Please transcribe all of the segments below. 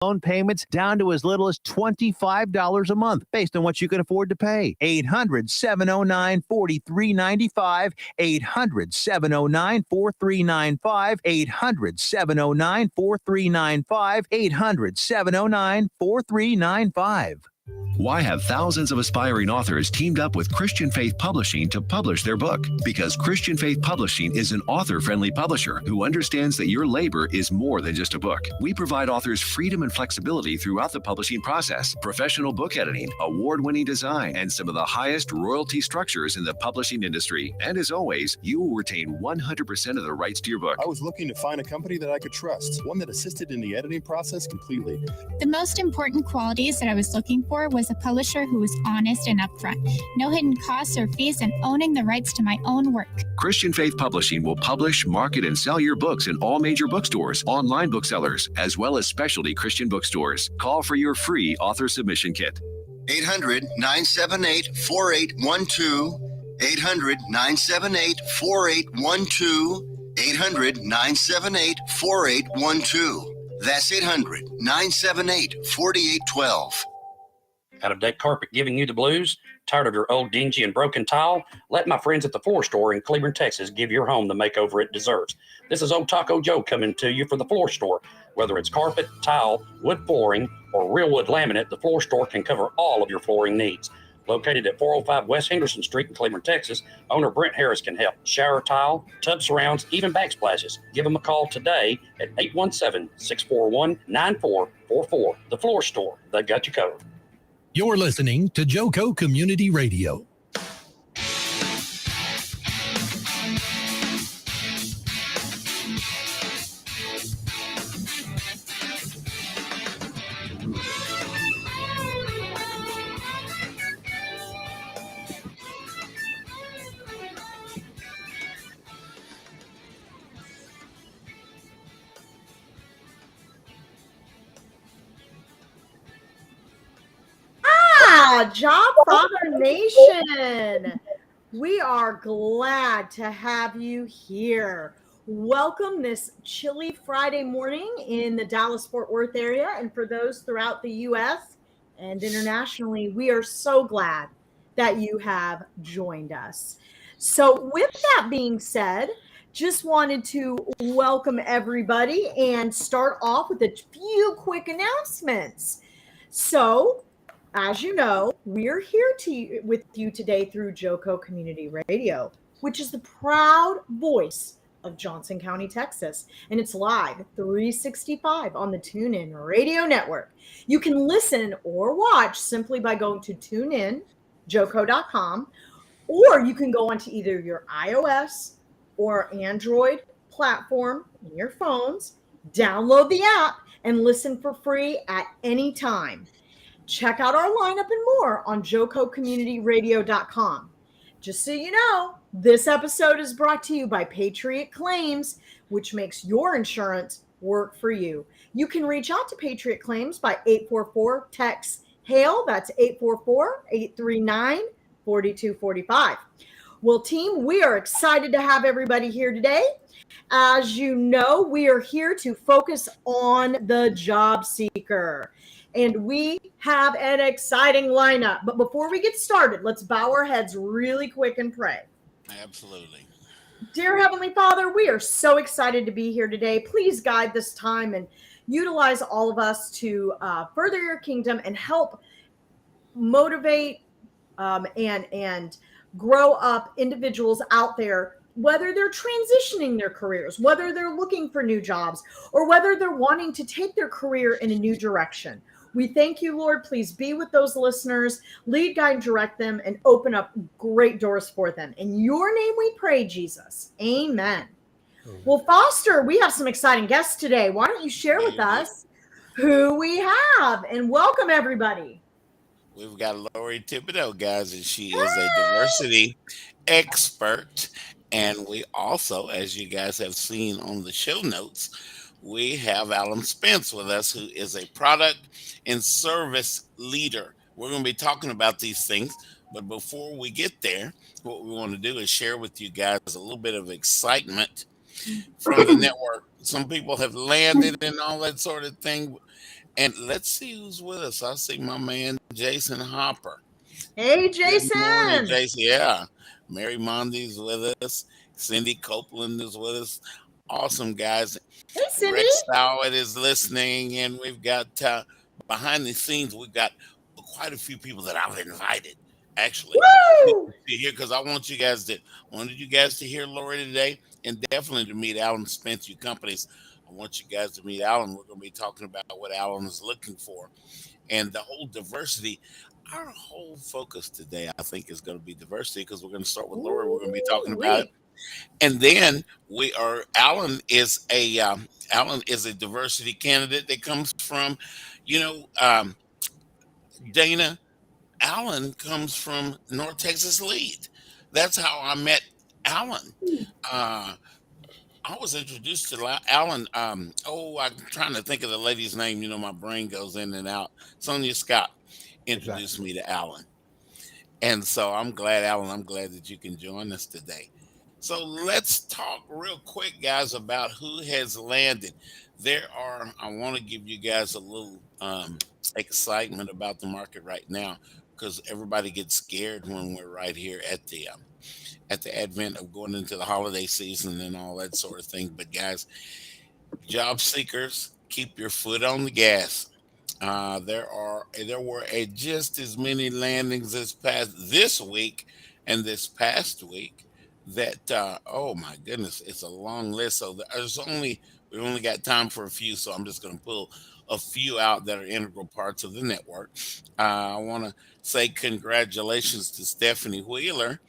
loan payments down to as little as $25 a month based on what you can afford to pay. 800-709-4395. 800-709-4395. 800-709-4395. 800-709-4395. Why have thousands of aspiring authors teamed up with Christian Faith Publishing to publish their book? Because Christian Faith Publishing is an author-friendly publisher who understands that your labor is more than just a book. We provide authors freedom and flexibility throughout the publishing process, professional book editing, award-winning design, and some of the highest royalty structures in the publishing industry. And as always, you will retain 100% of the rights to your book. I was looking to find a company that I could trust, one that assisted in the editing process completely. The most important qualities that I was looking for was a publisher who was honest and upfront, no hidden costs or fees, and owning the rights to my own work. Christian Faith Publishing will publish, market, and sell your books in all major bookstores, online booksellers, as well as specialty Christian bookstores. Call for your free author submission kit. 800-978-4812. 800-978-4812. 800-978-4812. That's 800-978-4812. Out-of-date carpet giving you the blues? Tired of your old dingy and broken tile? Let my friends at the Floor Store in Cleburne, Texas give your home the makeover it deserves. This is Old Taco Joe coming to you for the Floor Store. Whether it's carpet, tile, wood flooring, or real wood laminate, the Floor Store can cover all of your flooring needs. Located at 405 West Henderson Street in Cleburne, Texas, owner Brent Harris can help. Shower tile, tub surrounds, even backsplashes. Give them a call today at 817-641-9444. The Floor Store, they've got you covered. You're listening to Joco Community Radio. Jobfather Nation, we are glad to have you here. Welcome this chilly Friday morning in the Dallas-Fort Worth area, and for those throughout the U.S. and internationally, we are so glad that you have joined us. So with that being said, just wanted to welcome everybody and start off with a few quick announcements. So, as you know, we're here with you today through Joco Community Radio, which is the proud voice of Johnson County, Texas, and it's live 365 on the TuneIn Radio Network. You can listen or watch simply by going to TuneIn.joco.com, or you can go onto either your iOS or Android platform in your phones, download the app, and listen for free at any time. Check out our lineup and more on JocoCommunityRadio.com. Just so you know, this episode is brought to you by Patriot Claims, which makes your insurance work for you. You can reach out to Patriot Claims by 844-TEX-HAIL. That's 844-839-4245. Well, team, we are excited to have everybody here today. As you know, we are here to focus on the job seeker. And we have an exciting lineup. But before we get started, let's bow our heads really quick and pray. Absolutely. Dear Heavenly Father, we are so excited to be here today. Please guide this time and utilize all of us to further your kingdom and help motivate and grow up individuals out there, whether they're transitioning their careers, whether they're looking for new jobs, or whether they're wanting to take their career in a new direction. We thank you, Lord. Please be with those listeners, lead, guide, and direct them, and open up great doors for them. In your name we pray, Jesus. Amen. Well, Foster, we have some exciting guests today. Why don't you share with us who we have? And welcome, everybody. We've got Lorie Thibodeaux, guys, and she is a diversity expert. And we also, as you guys have seen on the show notes, we have Alan Spence with us, who is a product and service leader. We're going to be talking about these things, but before we get there, what we want to do is share with you guys a little bit of excitement from the network. Some people have landed and all that sort of thing. And let's see who's with us. I see my man Jason Hopper. Hey, Good morning, Jason. Jason. Yeah. Mary Mondy's with us. Cindy Copeland is with us. Awesome guys. Hey, Cindy. Rex Stowett is listening, and we've got behind the scenes, we've got quite a few people that I've invited. Actually, Woo! to hear because I wanted you guys to hear Lorie today, and definitely to meet Alan Spence, you companies. I want you guys to meet Alan. We're going to be talking about what Alan is looking for and the whole diversity. Our whole focus today, I think, is going to be diversity because we're going to start with Lorie. We're going to be talking about it, Ooh-wee. and then we are. Alan is a diversity candidate that comes from, you know, Dana. Alan comes from North Texas Lead. That's how I met Alan. Uh, I was introduced to Alan. I'm trying to think of the lady's name. You know, my brain goes in and out. Sonia Scott introduced me to Alan. And so I'm glad, Alan, I'm glad that you can join us today. So let's talk real quick, guys, about who has landed. I want to give you guys a little excitement about the market right now because everybody gets scared when we're right here at the advent of going into the holiday season and all that sort of thing. But guys, job seekers, keep your foot on the gas. There were just as many landings this week and this past week that oh my goodness, it's a long list. So we only got time for a few, so I'm just going to pull a few out that are integral parts of the network. I want to say congratulations to Stephanie Wheeler.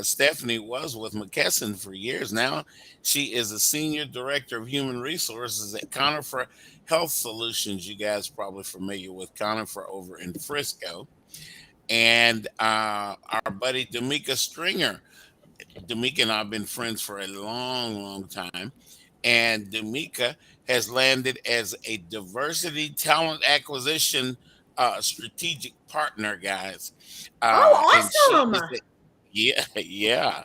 Stephanie was with McKesson for years now. She is a senior director of human resources at Conifer Health Solutions. You guys probably familiar with Conifer over in Frisco. And our buddy D'Amica Stringer. D'Amica and I have been friends for a long, long time. And D'Amica has landed as a diversity talent acquisition strategic partner, guys. And she Oh, is awesome. yeah, yeah.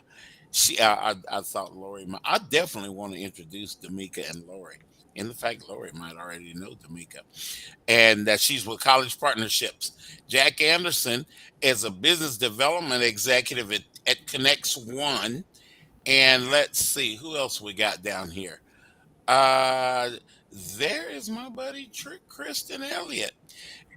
I thought Lorie. I definitely want to introduce D'Amica and Lorie. In the fact, Lorie might already know D'Amica, and that she's with College Partnerships. Jack Anderson is a business development executive at Connects One, and let's see who else we got down here. Uh, there is my buddy Kristen Elliott,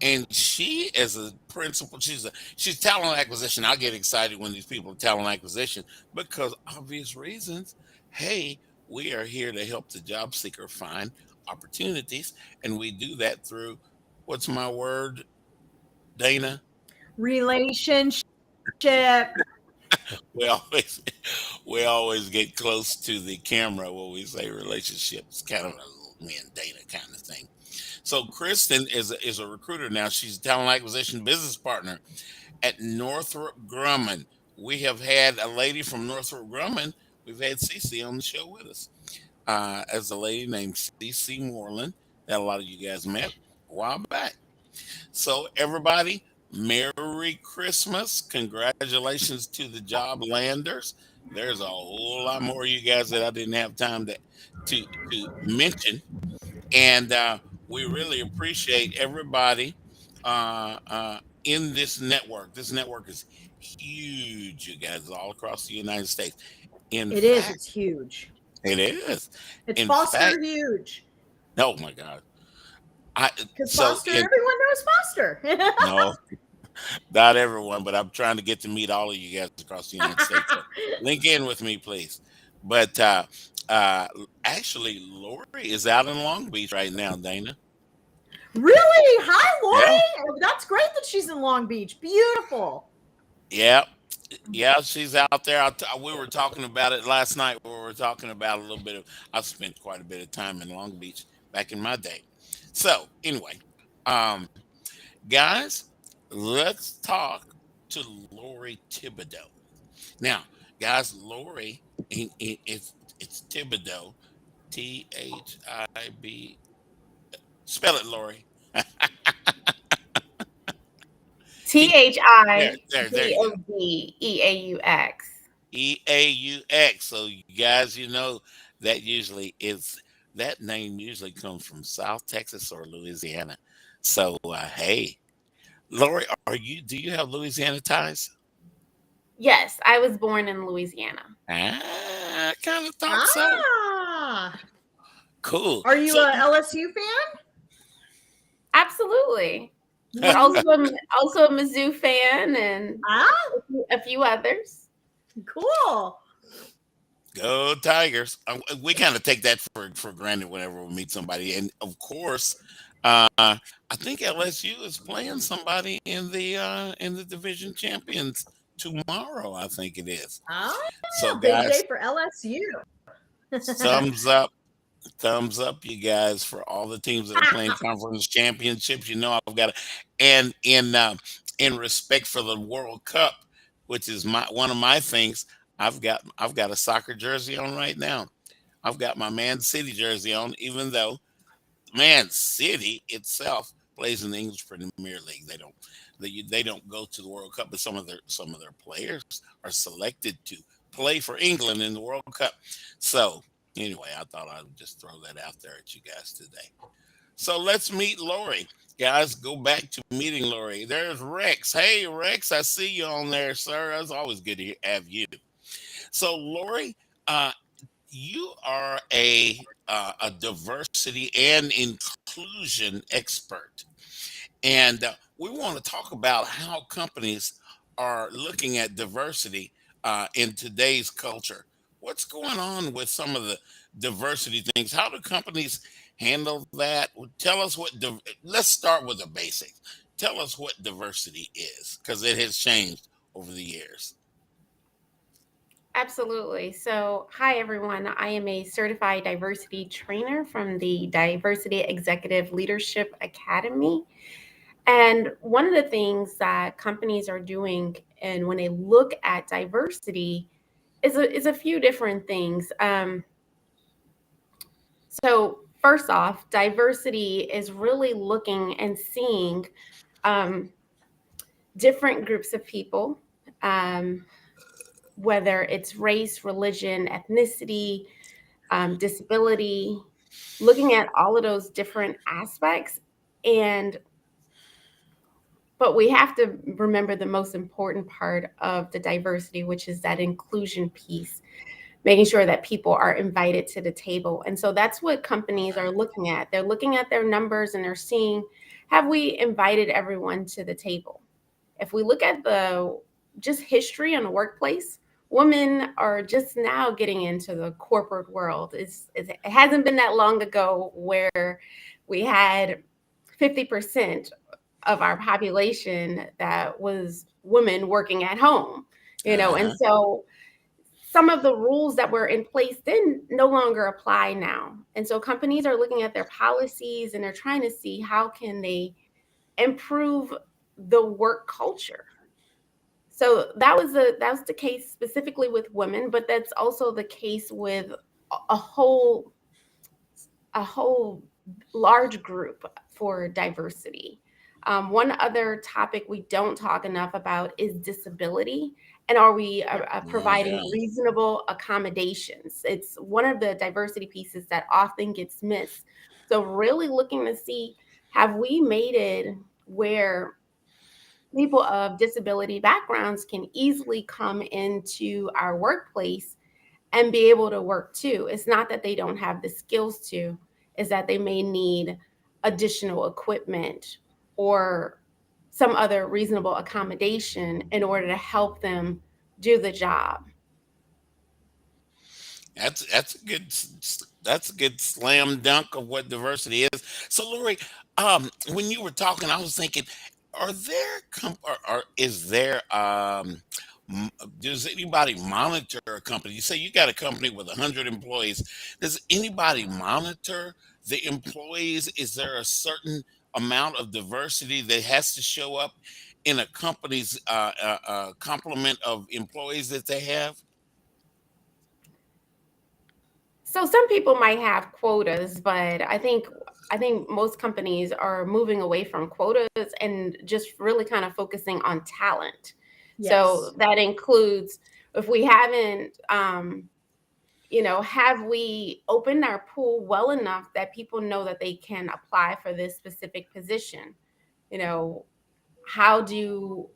and she is a principal. She's talent acquisition. I get excited when these people are talent acquisition because obvious reasons. Hey, we are here to help the job seeker find opportunities, and we do that through what's my word, Dana? Relationship. We always we always get close to the camera when we say relationships, kind of a me and Dana kind of thing. So Kristen is a recruiter now. She's a talent acquisition business partner at Northrop Grumman. We have had a lady from Northrop Grumman. We've had Cece on the show with us. As a lady named Cece Moreland that a lot of you guys met a while back. So everybody, Merry Christmas. Congratulations to the job landers. There's a whole lot more of you guys that I didn't have time to mention. And we really appreciate everybody in this network. This network is huge, you guys, all across the United States. In It is. fact, It's huge. it is. It's In Foster fact, huge. oh my God. I Because so Foster, in everyone knows Foster. no, not everyone, but I'm trying to get to meet all of you guys across the United States. So link in with me, please. But uh, actually, Lorie is out in Long Beach right now, Dana. Really? Hi, Yeah, Lorie. That's great that she's in Long Beach. Beautiful. yeah, yeah. She's out there. We were talking about it last night. We were talking about a little bit of. I spent quite a bit of time in Long Beach back in my day. So anyway, um, guys, let's talk to Lorie Thibodeaux. Now, guys, Lorie, it's Thibodeaux, Thib. Spell it, Lorie. T. There you go. Thibodeaux. EAUX. So, you guys, you know that usually is that name usually comes from South Texas or Louisiana. So, hey, Lorie, do you have Louisiana ties? Yes, I was born in Louisiana. I kind of thought so. Ah, Cool. are you So, a LSU fan? Absolutely. But also a Mizzou fan and a few others. Cool. go Tigers. We kind of take that for granted whenever we meet somebody. And of course, I think LSU is playing somebody in the division champions tomorrow. I think it is. Oh, So, big guys, day for LSU. thumbs up, you guys, for all the teams that are playing conference championships. You know, I've got to, and in respect for the World Cup, which is one of my things. I've got a soccer jersey on right now. I've got my Man City jersey on, even though Man City itself plays in the English Premier League. They don't go to the World Cup, but some of their players are selected to play for England in the World Cup. So anyway, I thought I would just throw that out there at you guys today. So let's meet Lorie. Guys, go back to meeting Lorie. There's Rex. Hey, Rex, I see you on there, sir. It's always good to have you. So, Lorie, you are a diversity and inclusion expert. And we want to talk about how companies are looking at diversity in today's culture. What's going on with some of the diversity things? How do companies handle that? Tell us let's start with the basics. Tell us what diversity is, because it has changed over the years. Absolutely. So, hi everyone. I am a certified diversity trainer from the Diversity Executive Leadership Academy. And one of the things that companies are doing, and when they look at diversity, is a few different things. So first off, diversity is really looking and seeing different groups of people, whether it's race, religion, ethnicity, disability, looking at all of those different aspects. But we have to remember the most important part of the diversity, which is that inclusion piece, making sure that people are invited to the table. And so that's what companies are looking at. They're looking at their numbers and they're seeing, have we invited everyone to the table? If we look at the just history in the workplace, women are just now getting into the corporate world. It hasn't been that long ago where we had 50% of our population that was women working at home, and so some of the rules that were in place then no longer apply now. And so companies are looking at their policies and they're trying to see how can they improve the work culture. So that was the case specifically with women, but that's also the case with a whole large group for diversity. One other topic we don't talk enough about is disability, and are we providing reasonable accommodations? It's one of the diversity pieces that often gets missed. So really looking to see, have we made it where people of disability backgrounds can easily come into our workplace and be able to work too? It's not that they don't have the skills to, is that they may need additional equipment or some other reasonable accommodation in order to help them do the job. That's a good slam dunk of what diversity is. So, Lorie, when you were talking, I was thinking, are there is there does anybody monitor a company? You say you got a company with 100 employees. Does anybody monitor the employees? Is there a certain amount of diversity that has to show up in a company's complement of employees that they have? So some people might have quotas, but I think most companies are moving away from quotas and just really kind of focusing on talent. Yes. So that includes, if we haven't have we opened our pool well enough that people know that they can apply for this specific position? How do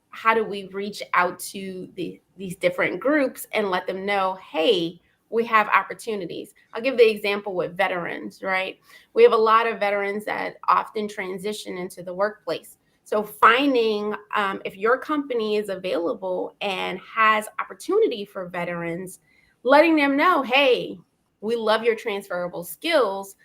we reach out to these different groups and let them know, hey, we have opportunities? I'll give the example with veterans, right? We have a lot of veterans that often transition into the workplace. So finding if your company is available and has opportunity for veterans, letting them know, hey, we love your transferable skills.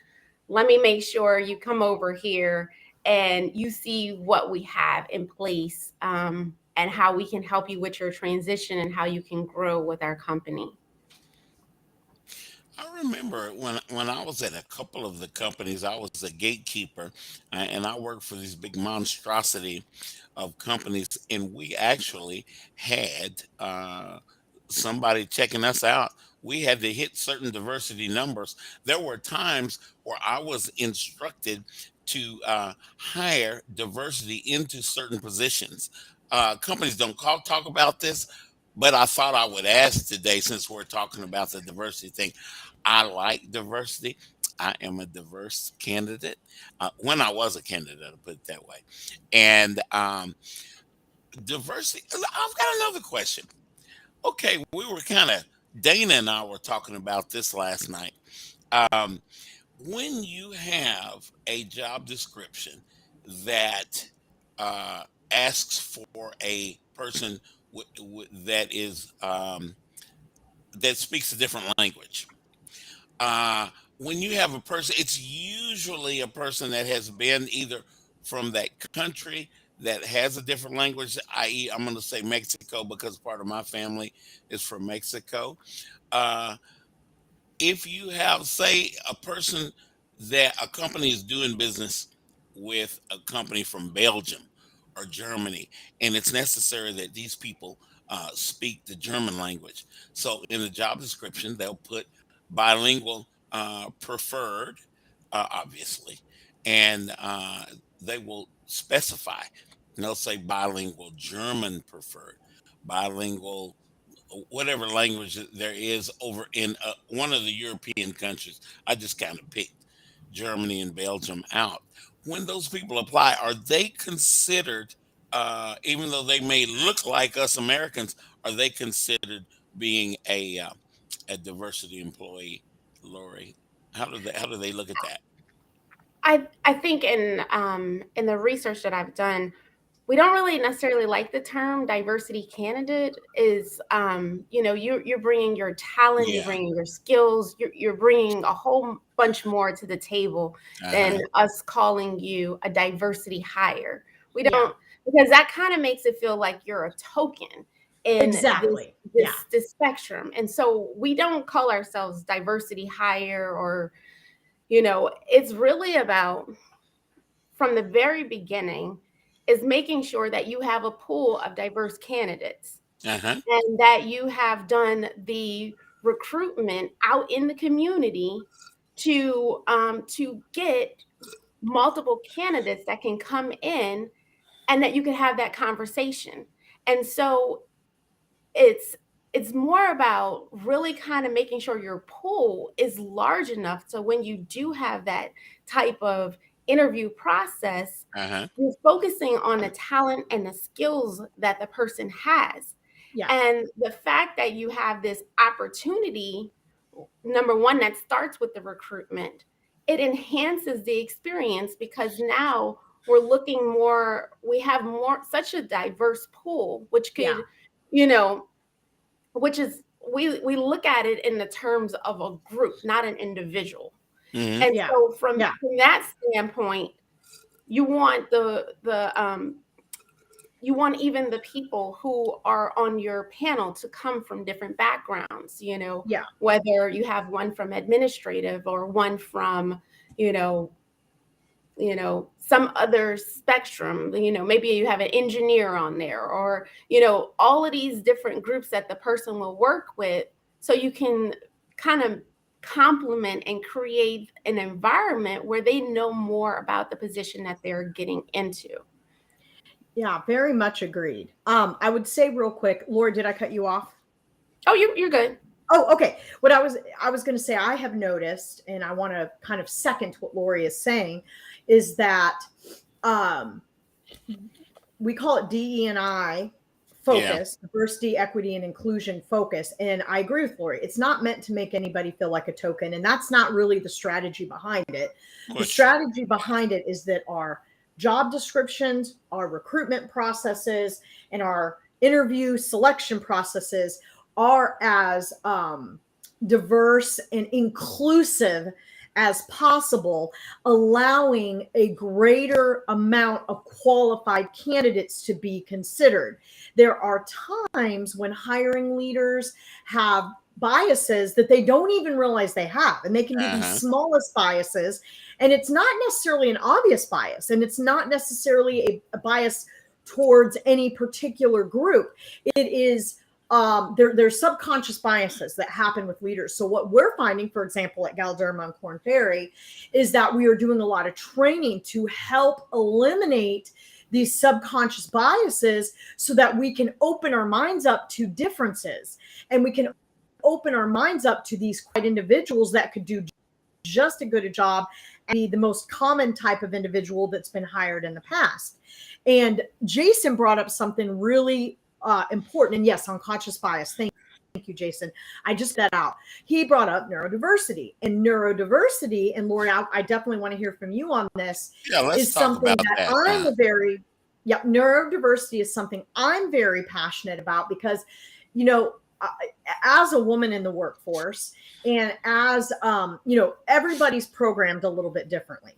Let me make sure you come over here and you see what we have in place, and how we can help you with your transition and how you can grow with our company. I remember when I was at a couple of the companies, I was a gatekeeper, and I worked for this big monstrosity of companies, and we actually had somebody checking us out. We had to hit certain diversity numbers. There were times where I was instructed to hire diversity into certain positions. Companies don't talk about this, but I thought I would ask today, since we're talking about the diversity thing. I like diversity. I am a diverse candidate. When I was a candidate, I'll put it that way. And diversity, I've got another question. Okay, we were kind of, Dana and I were talking about this last night. Um, when you have a job description that uh, asks for a person that is that speaks a different language, uh, when you have a person, it's usually a person that has been either from that country that has a different language, i.e., I'm going to say Mexico because part of my family is from Mexico. Uh, if you have, say, a person that a company is doing business with a company from Belgium or Germany, and it's necessary that these people speak the German language. So in the job description, they'll put bilingual preferred, obviously, and they will specify. And they'll say bilingual German preferred, bilingual whatever language that there is over in one of the European countries. I just kind of picked Germany and Belgium out. When those people apply, are they considered, even though they may look like us Americans, are they considered being a diversity employee, Lori? How do they look at that? I think in the research that I've done, we don't really necessarily like the term diversity candidate. Is you're bringing your talent, you're Yeah. bringing your skills, you're bringing a whole bunch more to the table than Uh-huh. us calling you a diversity hire. We Yeah, don't, because that kind of makes it feel like you're a token in this exactly. Yeah, this this spectrum. And so we don't call ourselves diversity hire, or it's really about, from the very beginning, is making sure that you have a pool of diverse candidates Uh-huh. and that you have done the recruitment out in the community to get multiple candidates that can come in and that you can have that conversation. And so it's it's more about really kind of making sure your pool is large enough so when you do have that type of interview process, Uh-huh. you're focusing on the talent and the skills that the person has. yeah, And the fact that you have this opportunity, number one, that starts with the recruitment, it enhances the experience because now we have more, such a diverse pool, which yeah, could, you know, which is, we look at it in the terms of a group, not an individual. Hmm. And yeah, so from yeah, that standpoint, you want you want even the people who are on your panel to come from different backgrounds, yeah, whether you have one from administrative or one from, you know, some other spectrum, maybe you have an engineer on there, or, all of these different groups that the person will work with, so you can kind of complement and create an environment where they know more about the position that they're getting into. yeah. Very much agreed. I would say real quick, Laura, did I cut you off? Oh, you're good. Oh, okay. What I was going to say, I have noticed, and I want to kind of second what Lorie is saying, is that we call it DE&I focus, diversity, equity, and inclusion focus. And I agree with Lorie. It's not meant to make anybody feel like a token. And that's not really the strategy behind it. The strategy behind it is that our job descriptions, our recruitment processes, and our interview selection processes are as diverse and inclusive as possible, allowing a greater amount of qualified candidates to be considered. There are times when hiring leaders have biases that they don't even realize they have, and they can be the smallest biases, and it's not necessarily an obvious bias, and it's not necessarily a bias towards any particular group. It is there's subconscious biases that happen with leaders. So what we're finding, for example, at Galderma and Korn Ferry, is that we are doing a lot of training to help eliminate these subconscious biases so that we can open our minds up to differences, and we can open our minds up to these quiet individuals that could do just as good a job and be the most common type of individual that's been hired in the past. And Jason brought up something really important. And yes, unconscious bias. Thank you, Jason. I just got that out. He brought up neurodiversity. And neurodiversity, and Lorie, I definitely want to hear from you on this. Yeah, let's is talk something about that. Neurodiversity is something I'm very passionate about because, you know, as a woman in the workforce, and as everybody's programmed a little bit differently.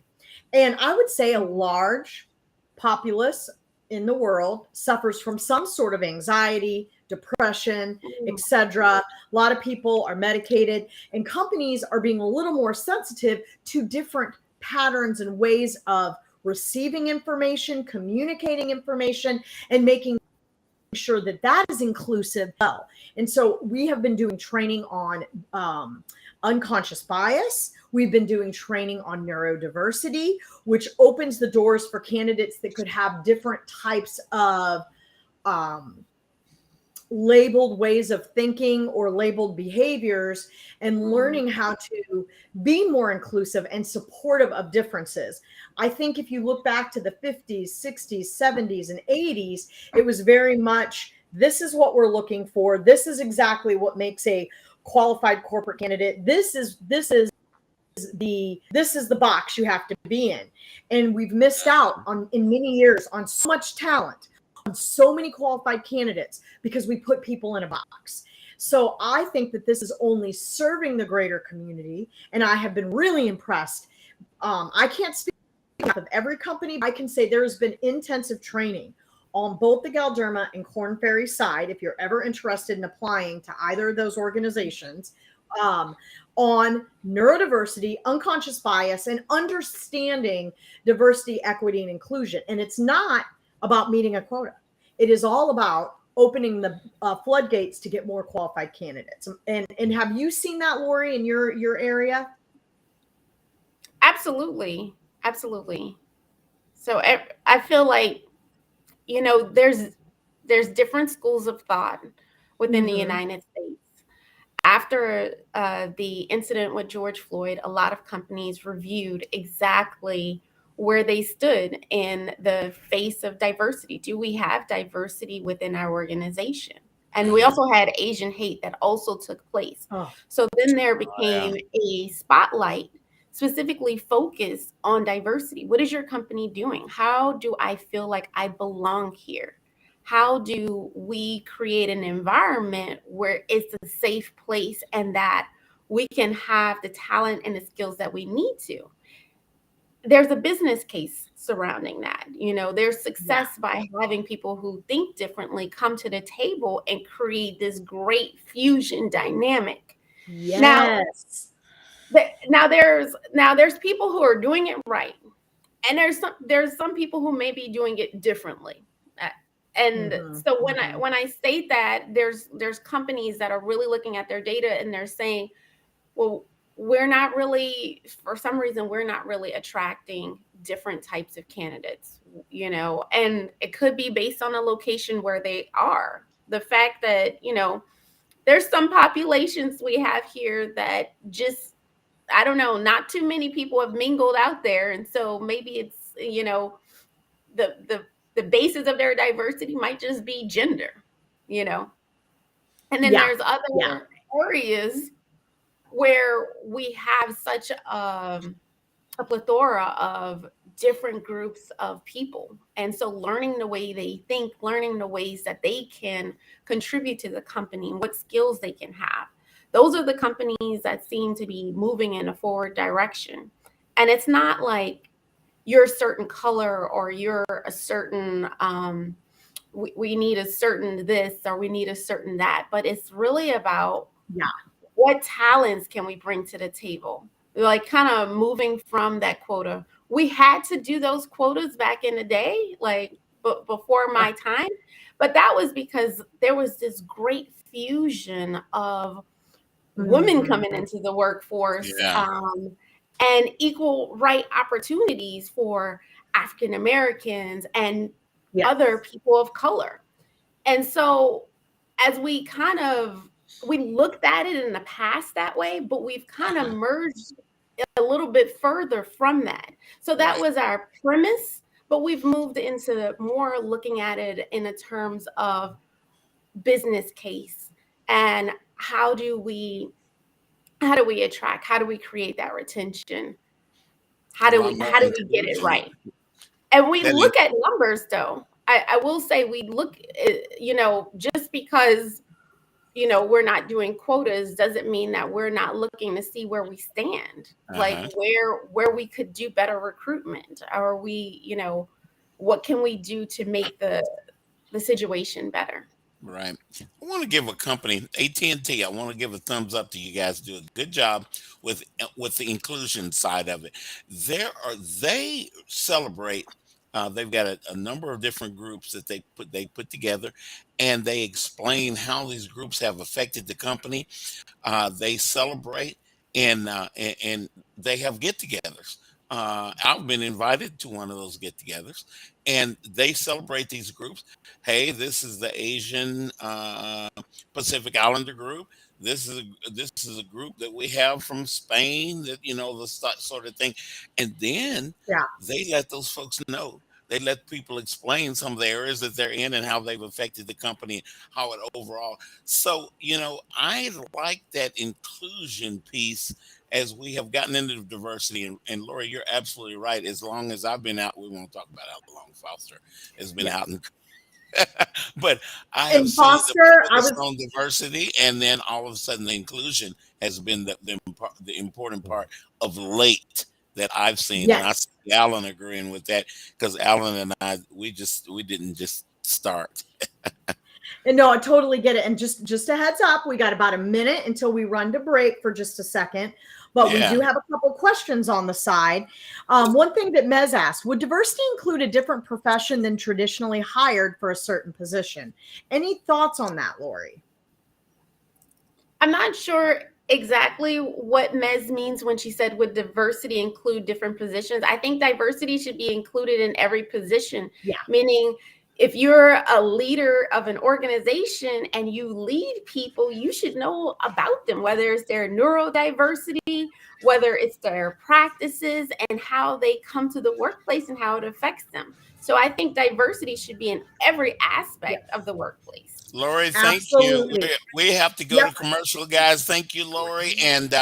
And I would say a large populace in the world suffers from some sort of anxiety, depression, etc. A lot of people are medicated, and companies are being a little more sensitive to different patterns and ways of receiving information, communicating information, and making sure that that is inclusive well. And so we have been doing training on unconscious bias. We've been doing training on neurodiversity, which opens the doors for candidates that could have different types of labeled ways of thinking or labeled behaviors, and learning how to be more inclusive and supportive of differences. I think if you look back to the 50s, 60s, 70s, and 80s, it was very much, this is what we're looking for. This is exactly what makes a qualified corporate candidate. This is the box you have to be in. And we've missed out in many years on so much talent, on so many qualified candidates, because we put people in a box. So I think that this is only serving the greater community. And I have been really impressed. I can't speak of every company, but I can say there has been intensive training on both the Galderma and Korn Ferry side, if you're ever interested in applying to either of those organizations, on neurodiversity, unconscious bias, and understanding diversity, equity, and inclusion. And it's not about meeting a quota. It is all about opening the floodgates to get more qualified candidates. And have you seen that, Lorie, in your area? Absolutely. Absolutely. So I feel like, you know, there's different schools of thought within the United States. After the incident with George Floyd, a lot of companies reviewed exactly where they stood in the face of diversity. Do we have diversity within our organization? And we also had Asian hate that also took place. So then there became a spotlight specifically focused on diversity. What is your company doing? How do I feel like I belong here? How do we create an environment where it's a safe place and that we can have the talent and the skills that we need to? There's a business case surrounding that. You know, there's success by having people who think differently come to the table and create this great fusion dynamic. Yes. Now there's people who are doing it right, and there's some people who may be doing it differently. And so when I state that, there's companies that are really looking at their data and they're saying, well, for some reason, we're not really attracting different types of candidates, you know, and it could be based on the location where they are. The fact that, you know, there's some populations we have here that just, I don't know, not too many people have mingled out there. And so maybe it's, you know, the basis of their diversity might just be gender, you know. And then there's other areas where we have such a plethora of different groups of people. And so learning the way they think, learning the ways that they can contribute to the company, what skills they can have. Those are the companies that seem to be moving in a forward direction. And it's not like you're a certain color or you're a certain, we need a certain this or we need a certain that, but it's really about what talents can we bring to the table? Like kind of moving from that quota. We had to do those quotas back in the day, like before my time, but that was because there was this great fusion of women coming into the workforce and equal right opportunities for African Americans and other people of color. And so as we looked at it in the past that way, but we've kind of merged a little bit further from that. So that was our premise, but we've moved into more looking at it in the terms of business case and how do we attract, how do we create that retention? How do we get it right? And we look at numbers though. I will say we look, you know, just because, you know, we're not doing quotas doesn't mean that we're not looking to see where we stand, like where we could do better recruitment. Are we, you know, what can we do to make the situation better? Right. I want to give a company, AT&T, I want to give a thumbs up to you guys. Do a good job with the inclusion side of it. They celebrate. They've got a number of different groups that they put together, and they explain how these groups have affected the company. They celebrate and they have get-togethers. I've been invited to one of those get-togethers, and they celebrate these groups. Hey, this is the Asian Pacific Islander group. This is a group that we have from Spain, that, you know, the sort of thing. And then they let those folks know. They let people explain some of the areas that they're in and how they've affected the company, how it overall. So, you know, I like that inclusion piece as we have gotten into diversity. And Lorie, you're absolutely right. As long as I've been out, we won't talk about how long Foster has been out in but I have seen the focus on diversity, and then all of a sudden the inclusion has been the important part of late that I've seen. And I see Alan agreeing with that, because Alan and I, we didn't just start. And no, I totally get it. And just a heads up, we got about a minute until we run to break for just a second. But we do have a couple questions on the side. One thing that Mez asked, would diversity include a different profession than traditionally hired for a certain position? Any thoughts on that, Lorie? I'm not sure exactly what Mez means when she said, would diversity include different positions? I think diversity should be included in every position, meaning if you're a leader of an organization and you lead people, you should know about them, whether it's their neurodiversity, whether it's their practices and how they come to the workplace and how it affects them. So I think diversity should be in every aspect of the workplace. Lorie, thank you. We have to go to commercial, guys. Thank you, Lorie. And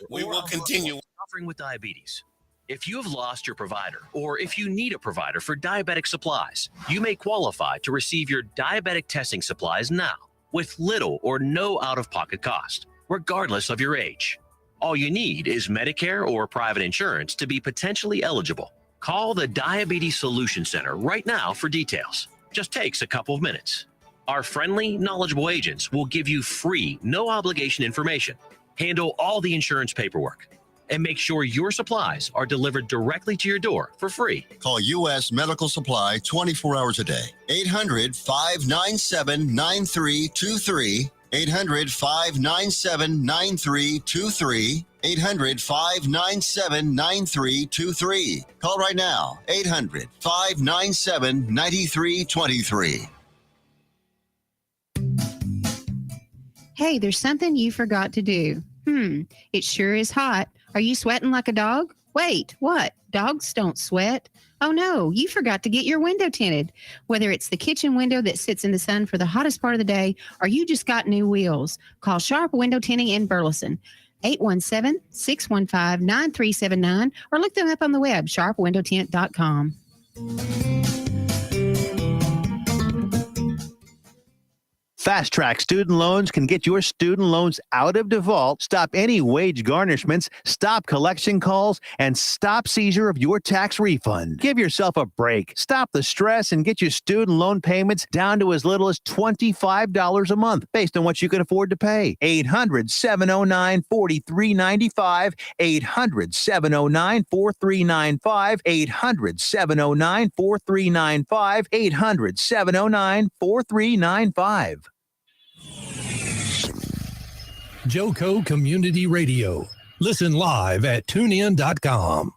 we will continue. Suffering with diabetes. If you have lost your provider, or if you need a provider for diabetic supplies, you may qualify to receive your diabetic testing supplies now with little or no out-of-pocket cost, regardless of your age. All you need is Medicare or private insurance to be potentially eligible. Call the Diabetes Solution Center right now for details. Just takes a couple of minutes. Our friendly, knowledgeable agents will give you free, no-obligation information, handle all the insurance paperwork, and make sure your supplies are delivered directly to your door for free. Call U.S. Medical Supply 24 hours a day. 800-597-9323. 800-597-9323. 800-597-9323. Call right now. 800-597-9323. Hey, there's something you forgot to do. It sure is hot. Are you sweating like a dog? Wait, what? Dogs don't sweat. Oh no, you forgot to get your window tinted. Whether it's the kitchen window that sits in the sun for the hottest part of the day, or you just got new wheels, call Sharp Window Tinting in Burleson. 817-615-9379, or look them up on the web, sharpwindowtint.com. Fast Track Student Loans can get your student loans out of default, stop any wage garnishments, stop collection calls, and stop seizure of your tax refund. Give yourself a break. Stop the stress and get your student loan payments down to as little as $25 a month based on what you can afford to pay. 800-709-4395, 800-709-4395, 800-709-4395, 800-709-4395. Joco Community Radio. Listen live at tunein.com.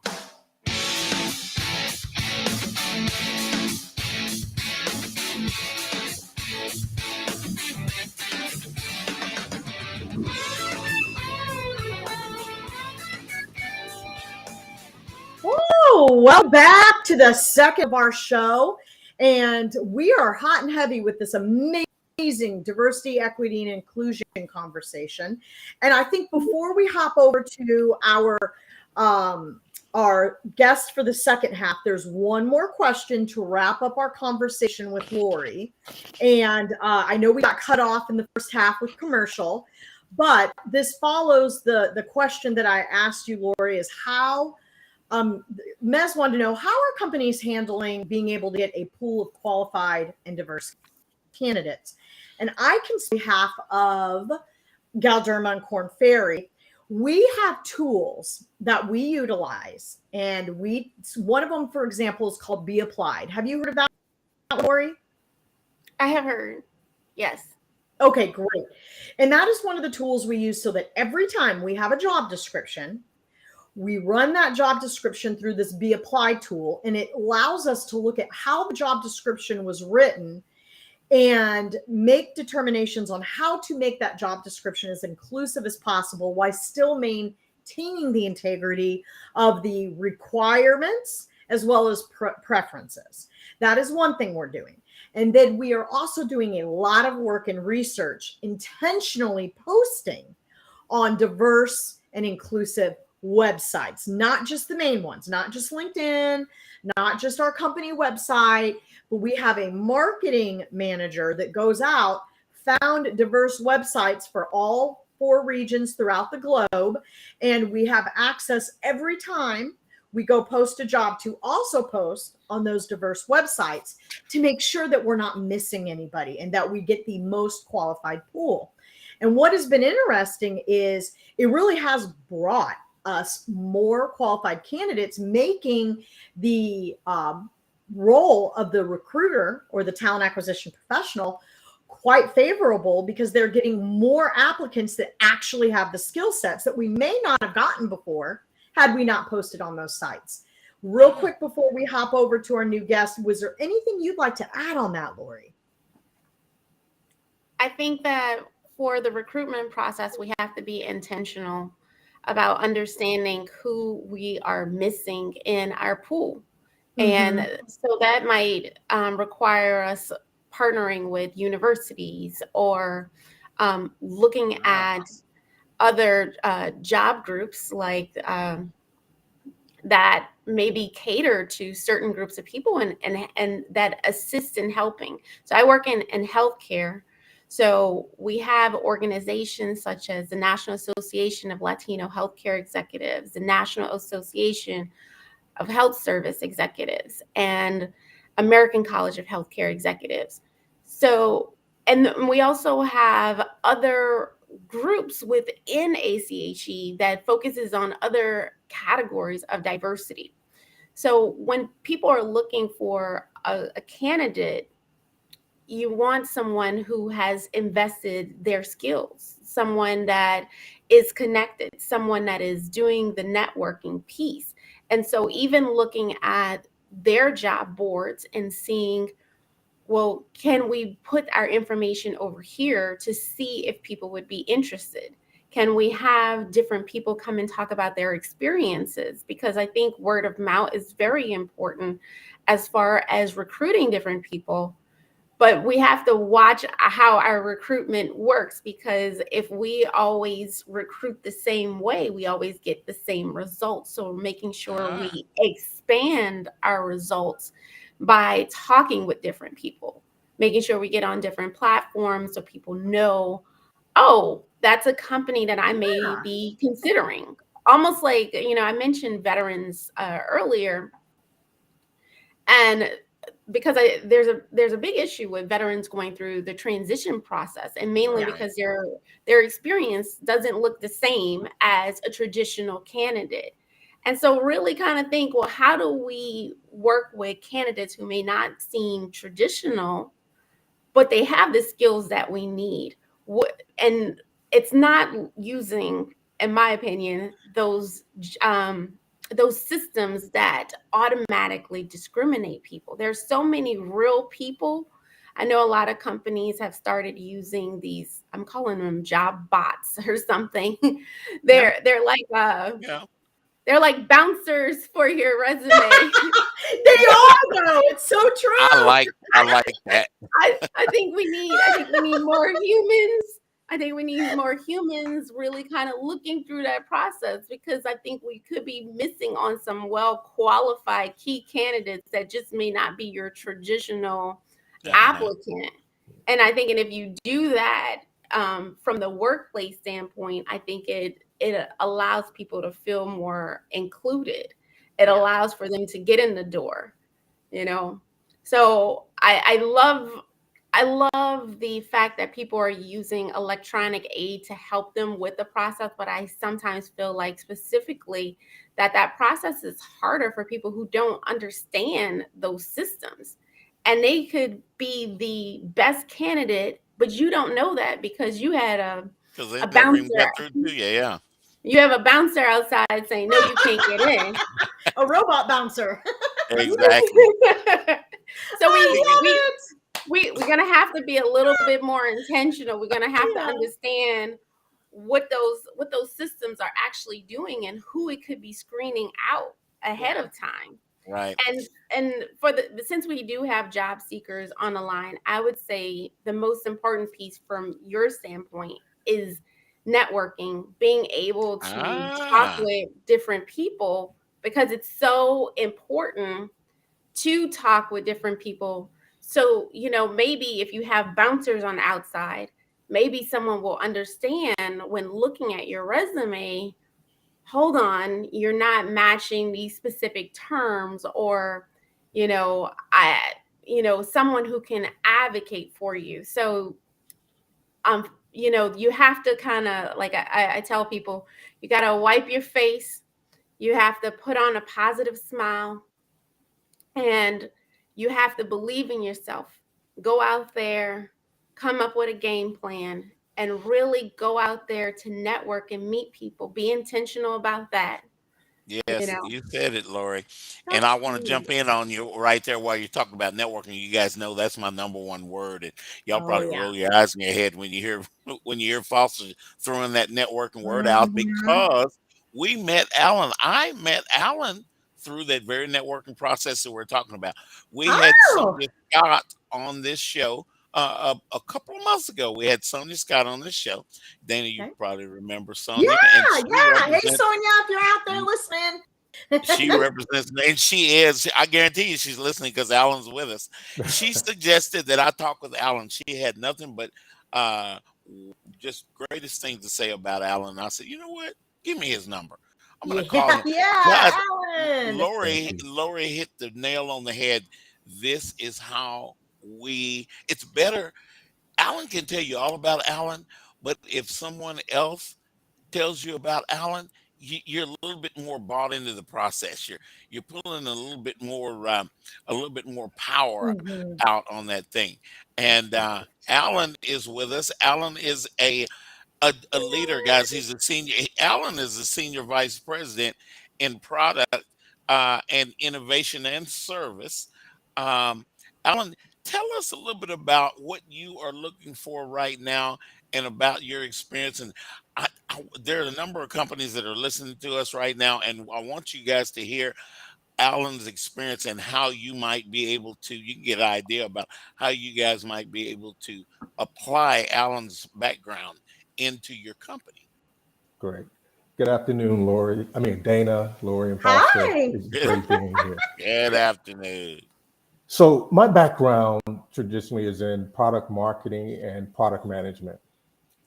Oh, well, back to the second of our show. And we are hot and heavy with this amazing diversity, equity, and inclusion conversation. And I think before we hop over to our guest for the second half, there's one more question to wrap up our conversation with Lorie. And I know we got cut off in the first half with commercial, but this follows the question that I asked you, Lorie, is how Mez wanted to know, how are companies handling being able to get a pool of qualified and diverse candidates? And I can say on behalf of Galderma and Korn Ferry, we have tools that we utilize, and one of them, for example, is called Be Applied. Have you heard of that, Lorie? I have heard. Yes. Okay, great. And that is one of the tools we use so that every time we have a job description, we run that job description through this Be Applied tool, and it allows us to look at how the job description was written and make determinations on how to make that job description as inclusive as possible while still maintaining the integrity of the requirements as well as preferences. That is one thing we're doing. And then we are also doing a lot of work and research, intentionally posting on diverse and inclusive websites, not just the main ones, not just LinkedIn, not just our company website, but we have a marketing manager that goes out, found diverse websites for all 4 regions throughout the globe, and we have access every time we go post a job to also post on those diverse websites to make sure that we're not missing anybody and that we get the most qualified pool. And what has been interesting is it really has brought us more qualified candidates, making the role of the recruiter or the talent acquisition professional quite favorable, because they're getting more applicants that actually have the skill sets that we may not have gotten before had we not posted on those sites. Real quick before we hop over to our new guest, was there anything you'd like to add on that, Lorie? I think that for the recruitment process, we have to be intentional about understanding who we are missing in our pool. And so that might require us partnering with universities or looking at other job groups like that maybe cater to certain groups of people and that assist in helping. So I work in healthcare. So we have organizations such as the National Association of Latino Healthcare Executives, the National Association of Health Service Executives, and American College of Healthcare Executives. So, and we also have other groups within ACHE that focuses on other categories of diversity. So when people are looking for a candidate, you want someone who has invested their skills, someone that is connected, someone that is doing the networking piece. And so even looking at their job boards and seeing well, can we put our information over here to see if people would be interested? Can we have different people come and talk about their experiences? Because I think word of mouth is very important as far as recruiting different people. But we have to watch how our recruitment works, because if we always recruit the same way, we always get the same results. So making sure we expand our results by talking with different people, making sure we get on different platforms so people know, oh, that's a company that I may be considering. Almost like, I mentioned veterans earlier, and because there's a big issue with veterans going through the transition process, and mainly because their experience doesn't look the same as a traditional candidate. And so really kind of think, well, how do we work with candidates who may not seem traditional, but they have the skills that we need? And it's not using, in my opinion, those systems that automatically discriminate people. There's so many real people. I know a lot of companies have started using these, I'm calling them job bots or something. They're like they're like bouncers for your resume. They are though. It's so true. I like that. I think we need more humans. I think we need more humans really kind of looking through that process, because I think we could be missing on some well-qualified key candidates that just may not be your traditional applicant. And I think, and if you do that from the workplace standpoint, I think it allows people to feel more included. It allows for them to get in the door, So I love the fact that people are using electronic aid to help them with the process, but I sometimes feel like specifically that process is harder for people who don't understand those systems. And they could be the best candidate, but you don't know that because you had a bouncer. You have a bouncer outside saying, no, you can't get in. A robot bouncer. Exactly. So we're going to have to be a little bit more intentional. We're going to have to understand what those systems are actually doing and who it could be screening out ahead of time. Right. And since we do have job seekers on the line, I would say the most important piece from your standpoint is networking, being able to talk with different people, because it's so important to talk with different people. So, maybe if you have bouncers on the outside, maybe someone will understand when looking at your resume, hold on, you're not matching these specific terms, or, someone who can advocate for you. So, you have to kind of, like I tell people, you got to wipe your face. You have to put on a positive smile, and you have to believe in yourself. Go out there, come up with a game plan, and really go out there to network and meet people. Be intentional about that. Yes, you said it, Lorie. And I want to jump in on you right there while you're talking about networking. You guys know that's my number one word, and y'all probably roll your eyes in your head when you hear Foster throwing that networking word out, because we met Alan. I met Alan through that very networking process that we're talking about. We had Sonia Scott on this show a couple of months ago. We had Sonia Scott on this show. Dana, you probably remember Sonia. Hey, Sonia, if you're out there listening. She represents, and she is, I guarantee you she's listening because Alan's with us. She suggested that I talk with Alan. She had nothing but just greatest things to say about Alan. I said, you know what? Give me his number. I'm going to call him. Alan. Lorie hit the nail on the head. This is how it's better. Alan can tell you all about Alan, but if someone else tells you about Alan, you're a little bit more bought into the process. You're pulling a little bit more power out on that thing. And Alan is with us. Alan is a leader, guys. Alan is the senior vice president in product and innovation and service. Alan, tell us a little bit about what you are looking for right now and about your experience. And there are a number of companies that are listening to us right now, and I want you guys to hear Alan's experience and how you might be able to, you can get an idea about how you guys might be able to apply Alan's background into your company. Great. Good afternoon, Lorie. I mean, Dana, Lorie, and Foster. Hi. It's great being here. Good afternoon. So my background traditionally is in product marketing and product management.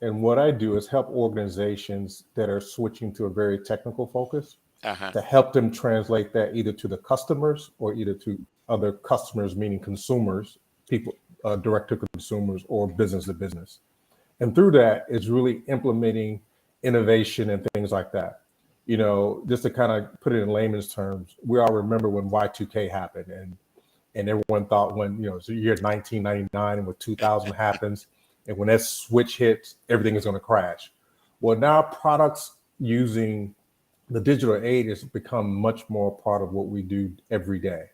And what I do is help organizations that are switching to a very technical focus to help them translate that either to the customers or either to other customers, meaning consumers, people, direct to consumers or business to business. And through that, it's really implementing innovation and things like that. You know, just to kind of put it in layman's terms, we all remember when Y2K happened and everyone thought when, you know, it's the year 1999 and when 2000 happens, and when that switch hits, everything is going to crash. Well, now products using the digital aid has become much more part of what we do every day,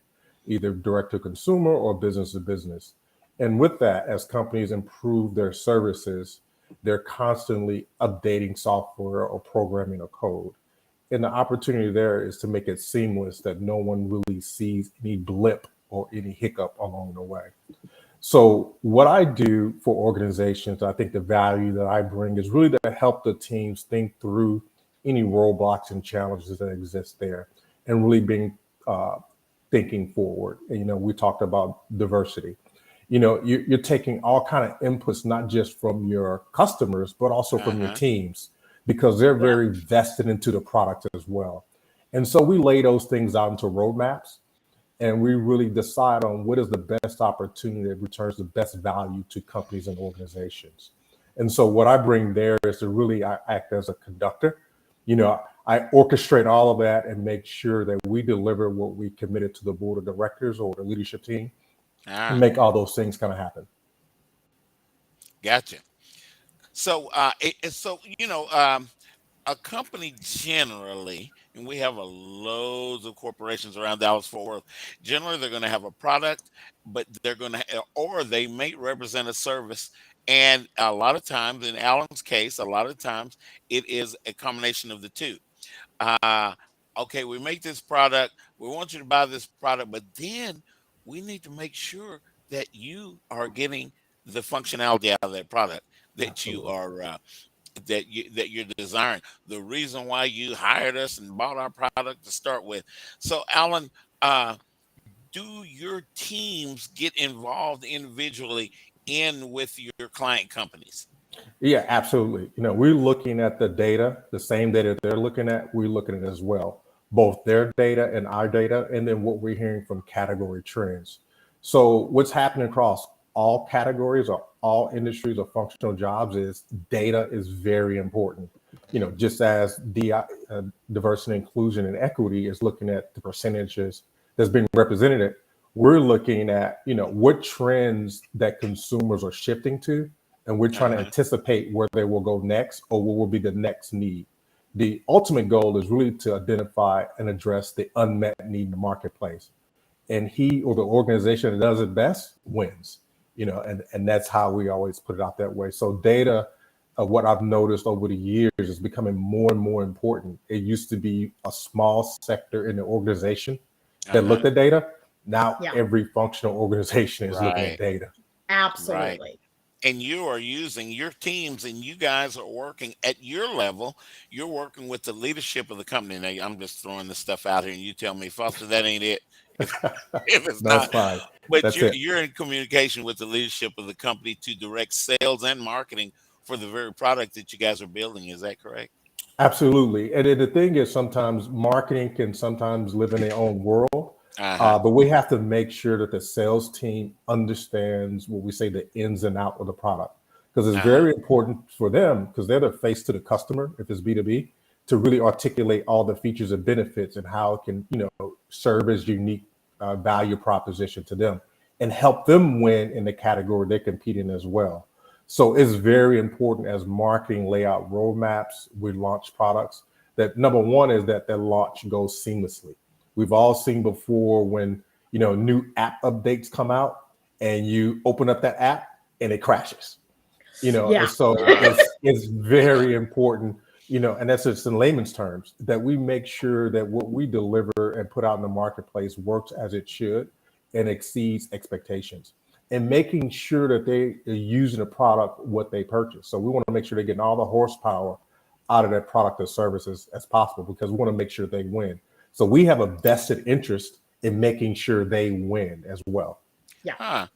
either direct to consumer or business to business. And with that, as companies improve their services, they're constantly updating software or programming or code. And the opportunity there is to make it seamless that no one really sees any blip or any hiccup along the way. So what I do for organizations, I think the value that I bring is really to help the teams think through any roadblocks and challenges that exist there and really being thinking forward. And, you know, we talked about diversity. You know, you're taking all kind of inputs, not just from your customers, but also from your teams, because they're very vested into the product as well. And so we lay those things out into roadmaps, and we really decide on what is the best opportunity that returns the best value to companies and organizations. And so what I bring there is to really act as a conductor. You know, I orchestrate all of that and make sure that we deliver what we committed to the board of directors or the leadership team and make all those things kind of happen. Gotcha. So, you know, a company generally, and we have loads of corporations around Dallas-Fort Worth. Generally, they're going to have a product, but they're going to, or they may represent a service. And a lot of times, in Alan's case, a lot of times it is a combination of the two. Okay, we make this product. We want you to buy this product, but then we need to make sure that you are getting the functionality out of that product that you are that you're desiring. The reason why you hired us and bought our product to start with. So, Alan, do your teams get involved individually in with your client companies? Yeah, absolutely. You know, we're looking at the data, the same data they're looking at, we're looking at as well, both their data and our data, and then what we're hearing from category trends. So what's happening across all categories or all industries or functional jobs is data is very important. You know, just as diversity, inclusion, and equity is looking at the percentages that's being represented, we're looking at, you know, what trends that consumers are shifting to, and we're trying to anticipate where they will go next or what will be the next need. The ultimate goal is really to identify and address the unmet need in the marketplace. And he or the organization that does it best wins, you know, and that's how we always put it out that way. So data, what I've noticed over the years, is becoming more and more important. It used to be a small sector in the organization that looked at data. Now every functional organization is looking at data. Absolutely. Right. And you are using your teams, and you guys are working at your level. You're working with the leadership of the company. Now, I'm just throwing this stuff out here, and you tell me, Foster, that ain't it. If it's That's not, fine. but That's you're in communication with the leadership of the company to direct sales and marketing for the very product that you guys are building. Is that correct? Absolutely. And then the thing is, sometimes marketing can sometimes live in their own world. But we have to make sure that the sales team understands what we say the ins and out of the product, because it's very important for them, because they're the face to the customer, if it's B2B, to really articulate all the features and benefits and how it can, you know, serve as unique value proposition to them and help them win in the category they compete in as well. So it's very important as marketing lay out roadmaps, we launch products, that number one is that the launch goes seamlessly. We've all seen before when, you know, new app updates come out and you open up that app and it crashes. Yeah. And so it's very important, and that's just in layman's terms, that we make sure that what we deliver and put out in the marketplace works as it should and exceeds expectations, and making sure that they are using the product what they purchase. So we want to make sure they're getting all the horsepower out of that product or services as possible, because we want to make sure they win. So we have a vested interest in making sure they win as well. Yeah. Huh.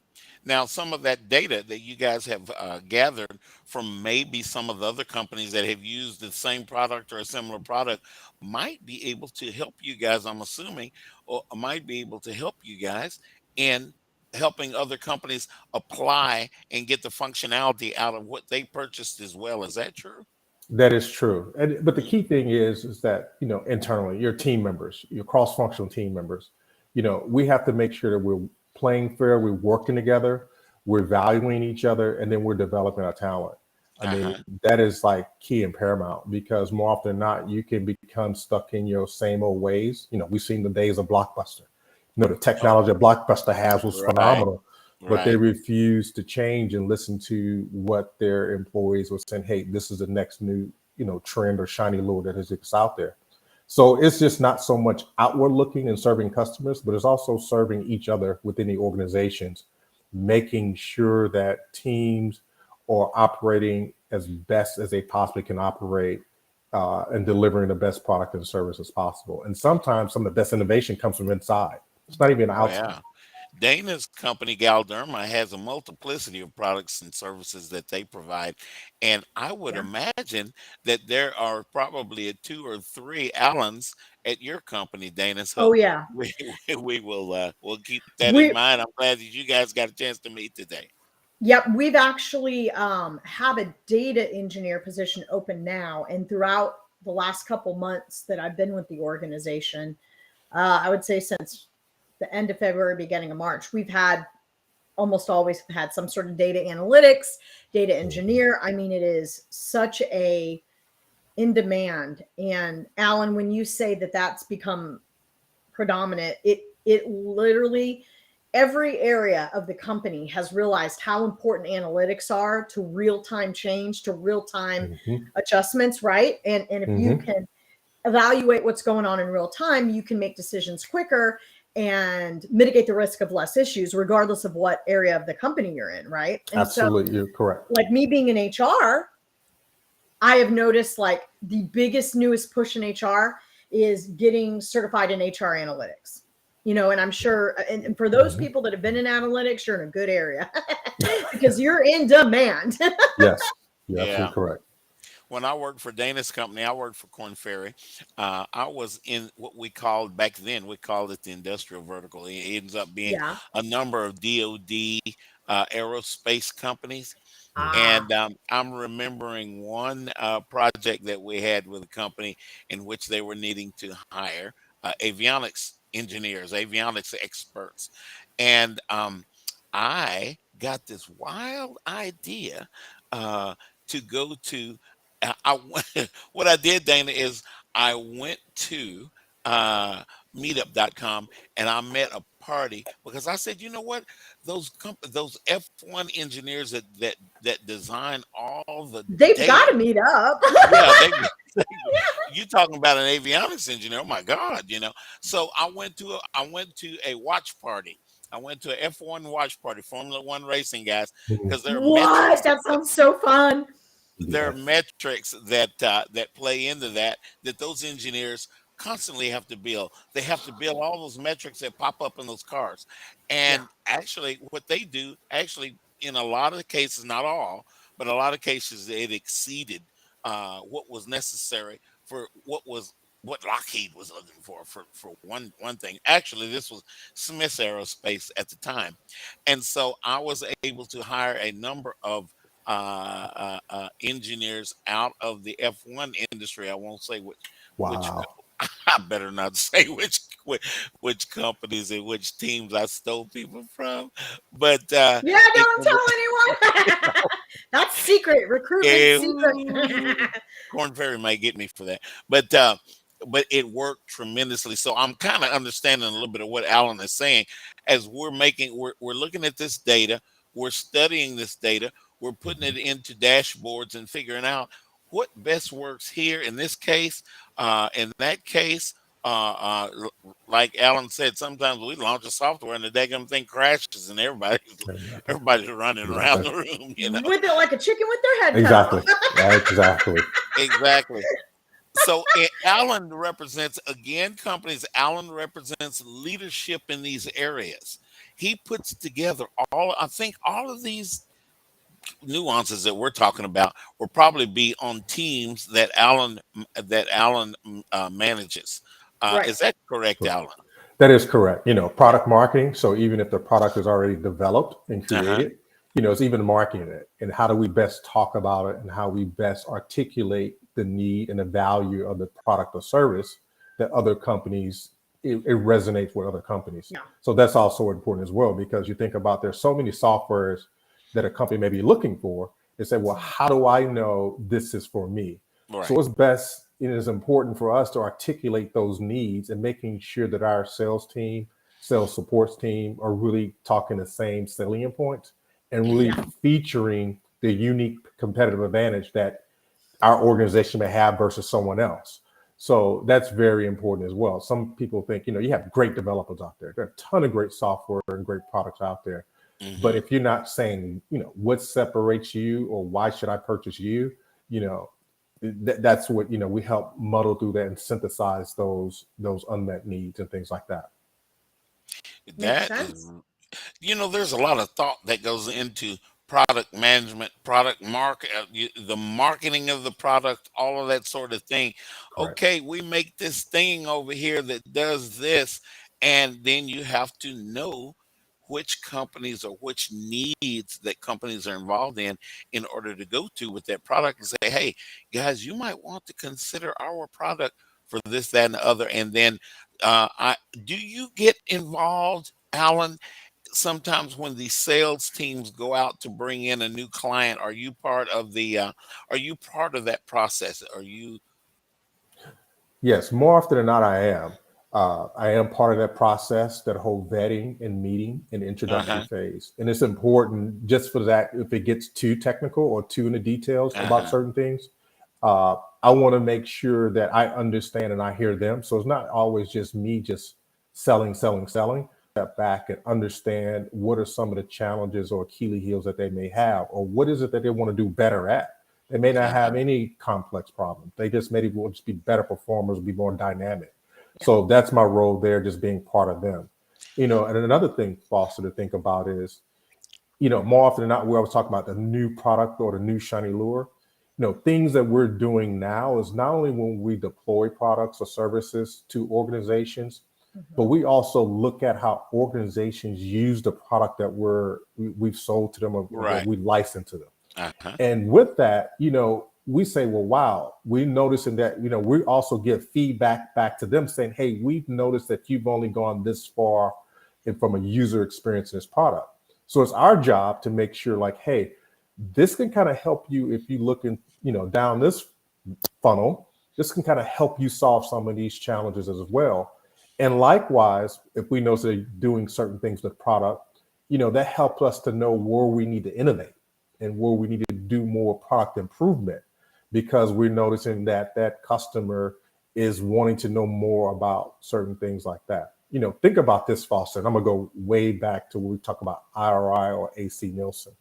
Now, some of that data that you guys have gathered from maybe some of the other companies that have used the same product or a similar product might be able to help you guys, I'm assuming, or might be able to help you guys in helping other companies apply and get the functionality out of what they purchased as well. Is that true? That is true. But the key thing is that, internally, your team members, your cross-functional team members, we have to make sure that we're playing fair, we're working together, we're valuing each other, and then we're developing our talent. I mean, that is like key and paramount, because more often than not, you can become stuck in your same old ways. We've seen the days of Blockbuster. The technology that Blockbuster has was phenomenal, but they refused to change and listen to what their employees were saying. Hey, this is the next new, trend or shiny lure that is out there. So it's just not so much outward looking and serving customers, but it's also serving each other within the organizations, making sure that teams are operating as best as they possibly can operate, and delivering the best product and service as possible. And sometimes some of the best innovation comes from inside. It's not even outside. Yeah. Dana's company, Galderma, has a multiplicity of products and services that they provide. And I would imagine that there are probably 2 or 3 Allens at your company, Dana. So Oh, yeah. we will we'll keep that in mind. I'm glad that you guys got a chance to meet today. Yep, we've actually have a data engineer position open now, and throughout the last couple months that I've been with the organization, I would say since the end of February, beginning of March, we've had almost always had some sort of data analytics, data engineer. I mean, it is such a in demand. And Alan, when you say that that's become predominant, it literally every area of the company has realized how important analytics are to real-time change, to real-time adjustments, right? And if you can evaluate what's going on in real time, you can make decisions quicker and mitigate the risk of less issues, regardless of what area of the company you're in, right? And absolutely, you're correct. Like me being in HR, I have noticed like the biggest, newest push in HR is getting certified in HR analytics. And I'm sure, and for those people that have been in analytics, you're in a good area because you're in demand. Yes, you're absolutely correct. When I worked for Dana's company, I worked for Korn Ferry. I was in what we called back then, we called it the industrial vertical. It ends up being a number of DoD aerospace companies. And I'm remembering one project that we had with a company in which they were needing to hire avionics engineers, avionics experts. And I got this wild idea to go to what I did, Dana, is I went to meetup.com and I met a party because I said, you know what, those F1 engineers that design all the they've data, got to meet up. you talking about an avionics engineer? Oh my God, So I went to a watch party. I went to an F1 watch party, Formula One racing guys, because they're that sounds so fun. There are metrics that play into that those engineers constantly have to build. They have to build all those metrics that pop up in those cars. And actually what they do, in a lot of the cases, not all, but a lot of cases, it exceeded what was necessary for what Lockheed was looking for one thing. Actually, this was Smith's Aerospace at the time. And so I was able to hire a number of engineers out of the F1 industry. I won't say which I better not say which companies and which teams I stole people from. But don't tell anyone. That's secret recruitment secret. Korn Ferry might get me for that. But but it worked tremendously. So I'm kind of understanding a little bit of what Alan is saying as we're looking at this data, we're studying this data, we're putting it into dashboards and figuring out what best works here in this case, in that case. Like Alan said, sometimes we launch a software and the daggum thing crashes and everybody's running around the room, with it like a chicken with their head Exactly. cut off. Exactly. Exactly. So Alan represents, again, companies. Alan represents leadership in these areas. He puts together I think all of these nuances that we're talking about will probably be on teams that Alan manages. Right. Is that correct, Alan? That is correct. Product marketing. So even if the product is already developed and created, it's even marketing it. And how do we best talk about it and how we best articulate the need and the value of the product or service that other companies, it resonates with other companies. Yeah. So that's also important as well, because you think about there's so many softwares that a company may be looking for. They say, well, how do I know this is for me? Right. So it's best, it is important for us to articulate those needs and making sure that our sales team, sales supports team are really talking the same salient points and really featuring the unique competitive advantage that our organization may have versus someone else. So that's very important as well. Some people think, you have great developers out there. There are a ton of great software and great products out there. But if you're not saying, what separates you or why should I purchase you, that's what, we help muddle through that and synthesize those unmet needs and things like that. That is, there's a lot of thought that goes into product management, product the marketing of the product, all of that sort of thing. Correct. Okay, we make this thing over here that does this, and then you have to know which companies or which needs that companies are involved in order to go to with that product and say, hey, guys, you might want to consider our product for this, that, and the other. And then do you get involved, Alan, sometimes when the sales teams go out to bring in a new client? Are you part of that process? Yes, more often than not, I am. I am part of that process, that whole vetting and meeting and introduction phase. And it's important just for that, if it gets too technical or too in the details about certain things, I want to make sure that I understand and I hear them. So it's not always just me just selling. Step back and understand what are some of the challenges or Achilles heels that they may have, or what is it that they want to do better at. They may not have any complex problems. They just maybe will just be better performers, be more dynamic. So that's my role there, just being part of them. And another thing, Foster, to think about is, more often than not, we always talk about the new product or the new shiny lure. Things that we're doing now is not only when we deploy products or services to organizations, but we also look at how organizations use the product that we've sold to them or we license to them. And with that, we say, well, wow, we're noticing that, we also give feedback back to them saying, hey, we've noticed that you've only gone this far from a user experience in this product. So it's our job to make sure like, hey, this can kind of help you if you look in, down this funnel, this can kind of help you solve some of these challenges as well. And likewise, if we know they're doing certain things with product, that helps us to know where we need to innovate and where we need to do more product improvement, because we're noticing that customer is wanting to know more about certain things like that. Think about this, Foster, and I'm going to go way back to when we talk about IRI or AC Nielsen.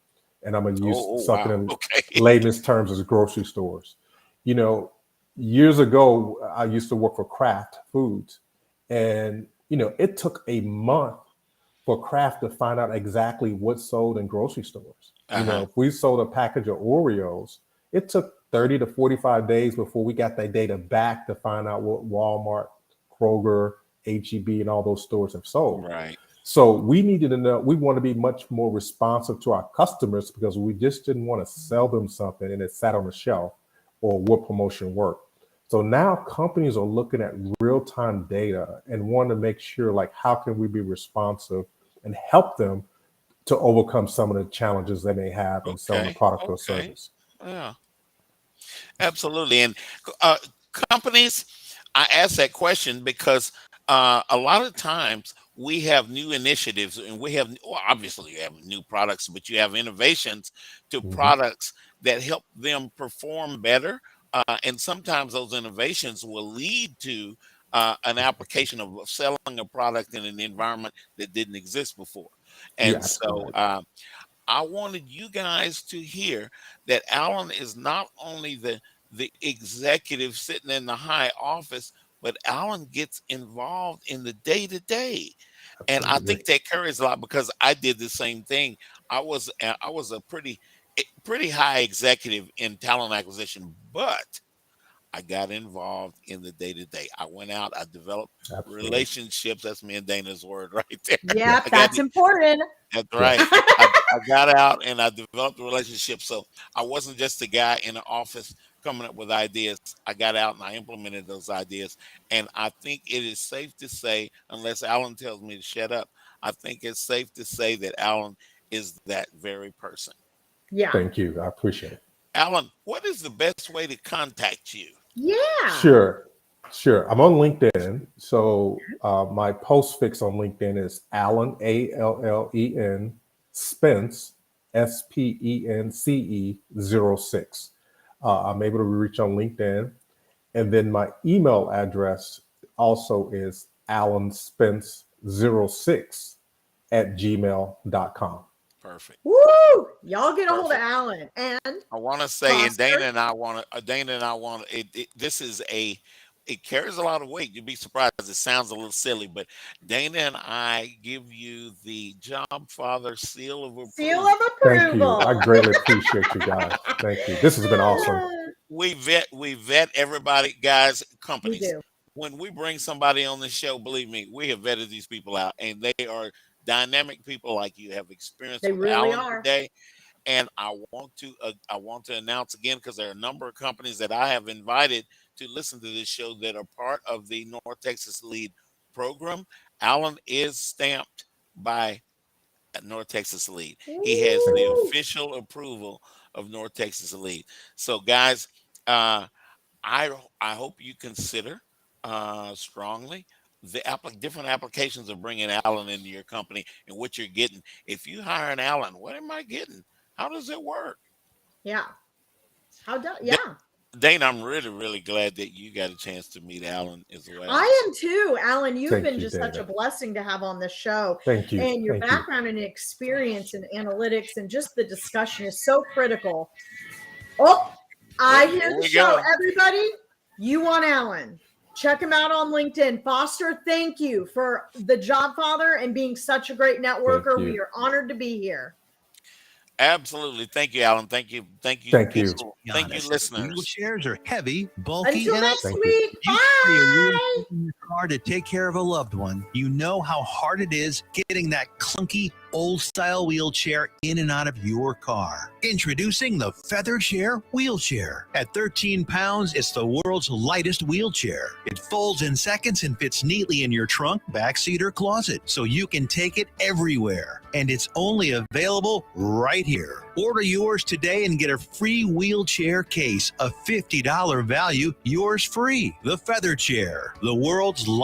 And I'm going to use something in layman's terms as grocery stores. Years ago, I used to work for Kraft Foods. And, it took a month for Kraft to find out exactly what's sold in grocery stores. If we sold a package of Oreos, it took 30 to 45 days before we got that data back to find out what Walmart, Kroger, H-E-B, and all those stores have sold. Right. So we needed to know, we want to be much more responsive to our customers, because we just didn't want to sell them something and it sat on the shelf or what promotion worked. So now companies are looking at real-time data and want to make sure, like, how can we be responsive and help them to overcome some of the challenges they may have in selling a product or service. Yeah, absolutely. And companies, I ask that question because a lot of times we have new initiatives and obviously you have new products, but you have innovations to products that help them perform better. And sometimes those innovations will lead to an application of selling a product in an environment that didn't exist before. And Yes, so correct. I wanted you guys to hear that Alan is not only the executive sitting in the high office, but Alan gets involved in the day to day. And I Absolutely. think that carries a lot because I did the same thing. I was a pretty high executive in talent acquisition, but I got involved in the day to day. I went out, I developed Absolutely. relationships. That's me and Dana's word right there. Yep, I got that's important. that's Yes. right. I got out and I developed a relationship. So I wasn't just a guy in the office coming up with ideas. I got out and I implemented those ideas. And I think it is safe to say, unless Alan tells me to shut up, I think it's safe to say that Alan is that very person. Yeah. Thank you. I appreciate it. Alan, what is the best way to contact you? Yeah. Sure. I'm on LinkedIn. So my postfix on LinkedIn is Allen, Allen, Spence, Spence 06. I'm able to reach on LinkedIn. And then my email address also is allenspence06@gmail.com. Perfect. Woo! Y'all get a hold of Alan. And I want to say, and Foster. Dana and I want to, this is it carries a lot of weight. You'd be surprised. It sounds a little silly, but Dana and I give you the Jobfather seal of approval. Seal of Thank you. approval. I greatly appreciate you guys. Thank you. This has been awesome. We vet everybody, guys, We companies. do. When we bring somebody on the show, believe me, we have vetted these people out, and they are dynamic people like you have experienced They with really Alan are. today. And I want to announce again, because there are a number of companies that I have invited to listen to this show that are part of the North Texas Lead program. Alan is stamped by North Texas Lead. He has the official approval of North Texas Lead. So, guys, I hope you consider strongly the different applications of bringing Alan into your company and what you're getting. If you hire an Alan, what am I getting? How does it work? Yeah. Yeah. Dane, I'm really, really glad that you got a chance to meet Alan as well. I am too, Alan. You've Thank been you, just such a Dana. blessing to have on this show. Thank you. And your Thank you. background and experience in analytics and just the discussion is so critical. Oh, I hear Here the we show. go. Everybody, you want Alan. Check him out on LinkedIn. Foster, thank you for the Jobfather and being such a great networker. you. We are honored to be here. Absolutely. Thank you, Alan. Thank you. Thank you. People. Be Thank you, honest, listeners. wheelchairs are heavy, bulky, Until and next Thank you. week. you carry a Bye. wheelchair in your car to take care of a loved one. You know how hard it is getting that clunky, old-style wheelchair in and out of your car. Introducing the Feather Chair Wheelchair. At 13 pounds, it's the world's lightest wheelchair. It folds in seconds and fits neatly in your trunk, backseat, or closet, so you can take it everywhere. And it's only available right here. Order yours today and get a free wheelchair case, a $50 value, yours free. The Feather Chair, the world's lightest